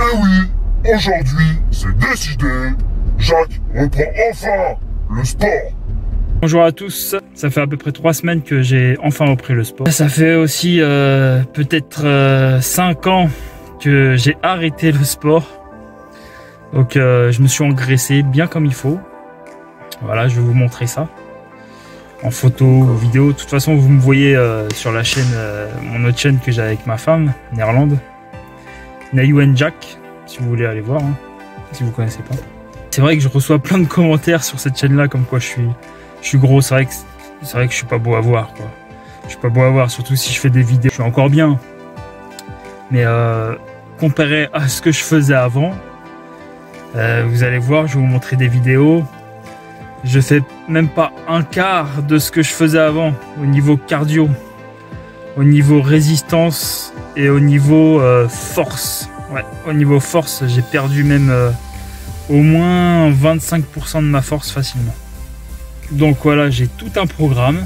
Eh oui, aujourd'hui, c'est décidé. Jacques reprend enfin le sport. Bonjour à tous, ça fait à peu près 3 semaines que j'ai enfin repris le sport. Ça fait aussi peut-être 5 ans que j'ai arrêté le sport. Donc je me suis engraissé bien comme il faut. Voilà, je vais vous montrer ça en photo ou vidéo. De toute façon, vous me voyez sur la chaîne, mon autre chaîne que j'ai avec ma femme, Néerlande. Nayu Jack, si vous voulez aller voir, hein, si vous connaissez pas. C'est vrai que je reçois plein de commentaires sur cette chaîne là comme quoi je suis gros. C'est vrai que je suis pas beau à voir, quoi. Je suis pas beau à voir, surtout si je fais des vidéos. Je suis encore bien, mais comparé à ce que je faisais avant, vous allez voir, je vais vous montrer des vidéos. Je fais même pas un quart de ce que je faisais avant au niveau cardio, au niveau résistance et au niveau force. Ouais, au niveau force, j'ai perdu même au moins 25% de ma force facilement. Donc voilà, j'ai tout un programme.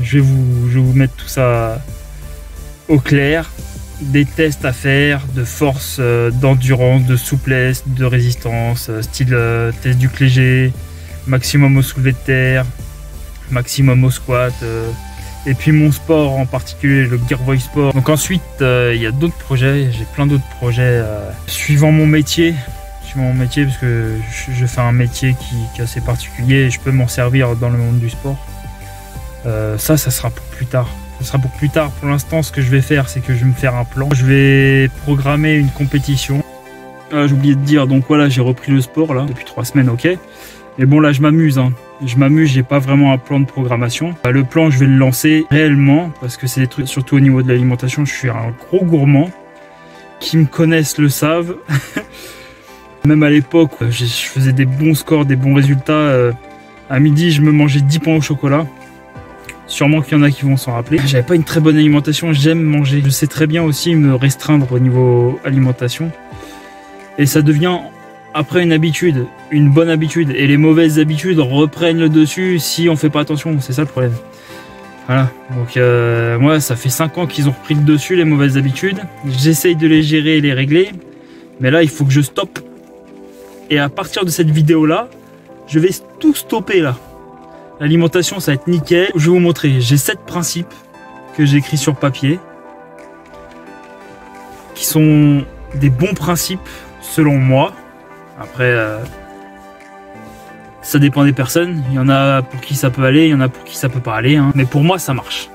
Je vais vous mettre tout ça au clair. Des tests à faire de force, d'endurance, de souplesse, de résistance, style test du léger, maximum au soulevé de terre, maximum au squat, et puis mon sport en particulier, le Gear Voice Sport. Donc ensuite, il y a d'autres projets, j'ai plein d'autres projets suivant mon métier. Parce que je fais un métier qui est assez particulier et je peux m'en servir dans le monde du sport. Ça sera pour plus tard. Ça sera pour plus tard. Pour l'instant, ce que je vais faire, c'est que je vais me faire un plan. Je vais programmer une compétition. J'ai oublié de dire, donc voilà, j'ai repris le sport là depuis 3 semaines, ok. Mais bon, là, je m'amuse. Hein. Je m'amuse, j'ai pas vraiment un plan de programmation. Le plan, je vais le lancer réellement parce que c'est des trucs, surtout au niveau de l'alimentation, je suis un gros gourmand. Qui me connaissent le savent. Même à l'époque, je faisais des bons scores, des bons résultats. À midi, je me mangeais 10 pains au chocolat. Sûrement qu'il y en a qui vont s'en rappeler. J'avais pas une très bonne alimentation, j'aime manger. Je sais très bien aussi me restreindre au niveau alimentation. Et ça devient après une habitude, une bonne habitude. Et les mauvaises habitudes reprennent le dessus si on fait pas attention. C'est ça le problème. Voilà, donc moi ça fait 5 ans qu'ils ont repris le dessus, les mauvaises habitudes. J'essaye de les gérer et les régler. Mais là, il faut que je stoppe. Et à partir de cette vidéo là, je vais tout stopper là. L'alimentation, ça va être nickel. Je vais vous montrer, j'ai 7 principes que j'ai écrits sur papier. Qui sont des bons principes selon moi. Après, ça dépend des personnes. Il y en a pour qui ça peut aller, il y en a pour qui ça peut pas aller. Hein. Mais pour moi, ça marche.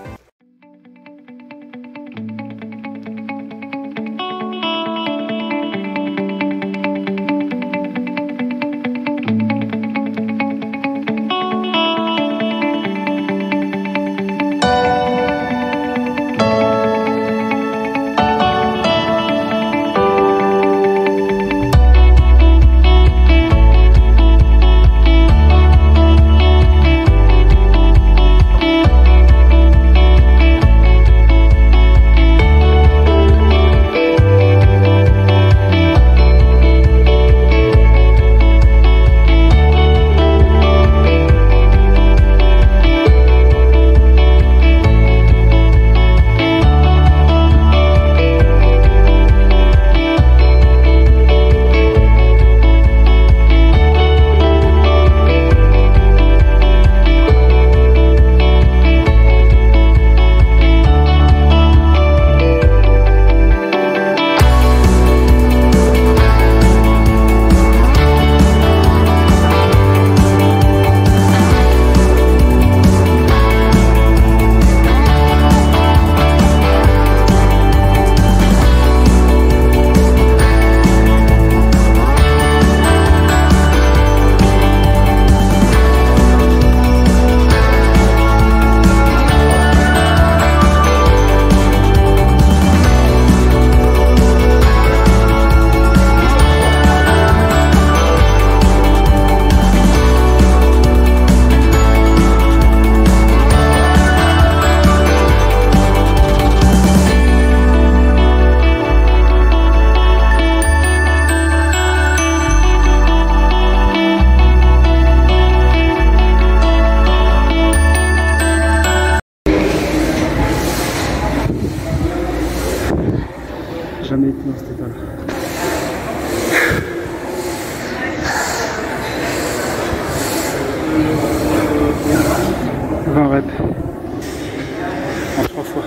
jamais été dans cet état-là. reps en 3 fois.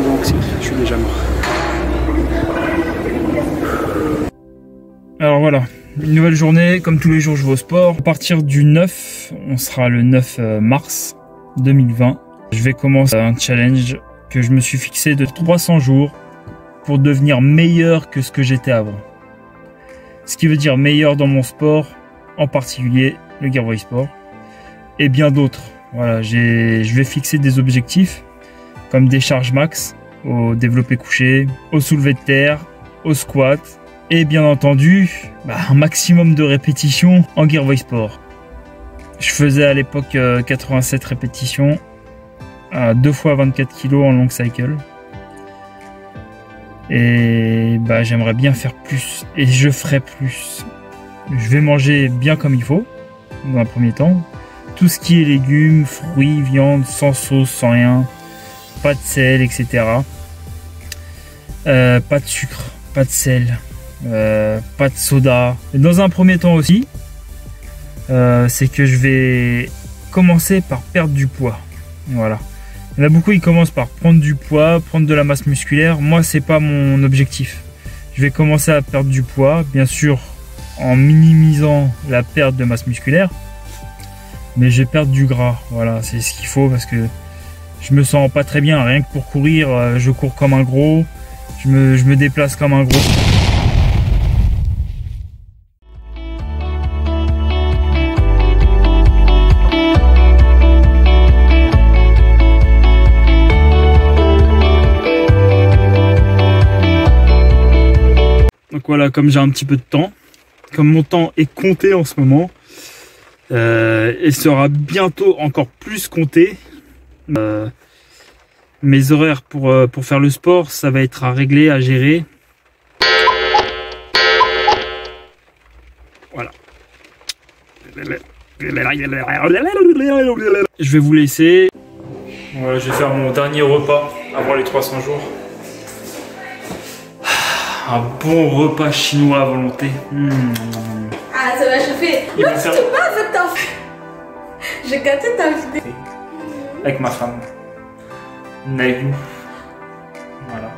Donc je suis déjà mort. Alors voilà, une nouvelle journée, comme tous les jours je vais au sport. À partir du 9, on sera le 9 mars 2020. Je vais commencer un challenge que je me suis fixé de 300 jours pour devenir meilleur que ce que j'étais avant. Ce qui veut dire meilleur dans mon sport, en particulier le Gearbox Sport, et bien d'autres. Voilà, je vais fixer des objectifs comme des charges max au développé couché, au soulevé de terre, au squat, et bien entendu, un maximum de répétitions en Gearbox Sport. Je faisais à l'époque 87 répétitions, à 2 fois 24 kg en long cycle. Et j'aimerais bien faire plus, et je ferai plus. Je vais manger bien comme il faut, dans un premier temps. Tout ce qui est légumes, fruits, viande, sans sauce, sans rien. Pas de sel, etc. Pas de sucre, pas de sel. Pas de soda. Et dans un premier temps aussi, c'est que je vais commencer par perdre du poids. Voilà. Il y en a beaucoup, ils commencent par prendre du poids, prendre de la masse musculaire. Moi, c'est pas mon objectif. Je vais commencer à perdre du poids, bien sûr, en minimisant la perte de masse musculaire. Mais je vais perdre du gras. Voilà, c'est ce qu'il faut parce que je me sens pas très bien. Rien que pour courir, je cours comme un gros. Je me déplace comme un gros. Donc voilà, comme j'ai un petit peu de temps, comme mon temps est compté en ce moment, et sera bientôt encore plus compté, mes horaires pour faire le sport, ça va être à régler, à gérer. Voilà. Je vais vous laisser. Voilà, je vais faire mon dernier repas avant les 300 jours. Un bon repas chinois à volonté. Ah, ça va chauffer. Non, tu te pas avec ta fille. J'ai gâté ta vidéo. Avec ma femme. Naïou. Voilà.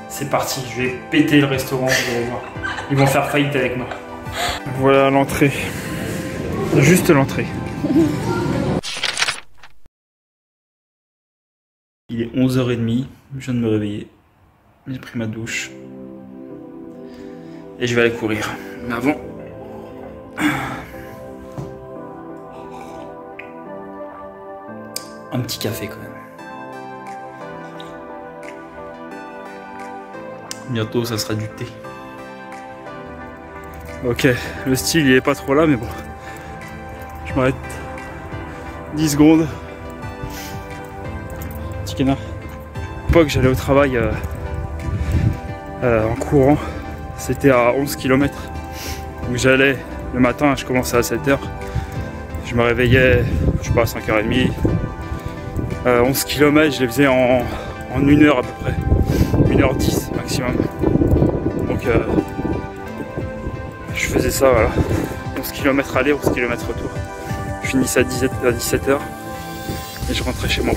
C'est parti, je vais péter le restaurant, vous allez voir. Ils vont faire faillite avec moi. Voilà l'entrée. Juste l'entrée. Il est 11h30, je viens de me réveiller. J'ai pris ma douche. Et je vais aller courir. Mais avant... un petit café quand même. Bientôt ça sera du thé. Ok, le style il est pas trop là mais bon. Je m'arrête 10 secondes. Petit canard. À l'époque j'allais au travail en courant. C'était à 11 km. Donc j'allais le matin, je commençais à 7h. Je me réveillais, je sais pas, à 5h30. 11 km, je les faisais en 1 heure à peu près. 1h10 maximum. Donc je faisais ça, voilà. 11 km aller, 11 km retour. Je finissais à 17h et je rentrais chez moi.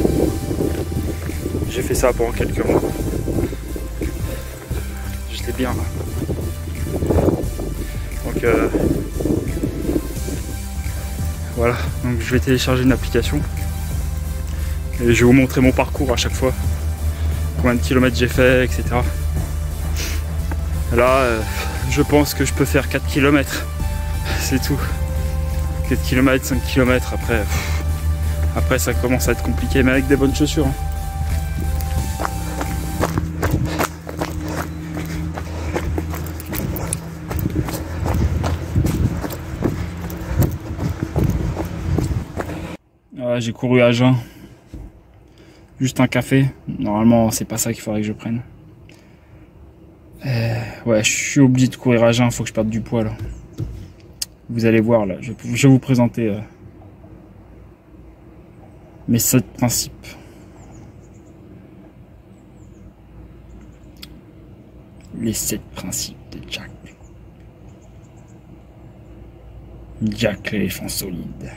J'ai fait ça pendant quelques mois. J'étais bien là. Donc voilà, donc je vais télécharger une application et je vais vous montrer mon parcours à chaque fois, combien de kilomètres j'ai fait, etc. Là, je pense que je peux faire 4 km, c'est tout. 4 km, 5 km, après ça commence à être compliqué, mais avec des bonnes chaussures. J'ai couru à jeun. Juste un café. Normalement, c'est pas ça qu'il faudrait que je prenne. Ouais, je suis obligé de courir à jeun. Faut que je perde du poids là. Vous allez voir là. Je vais vous présenter mes 7 principes. Les 7 principes de Jack. Jack l'éléphant solide.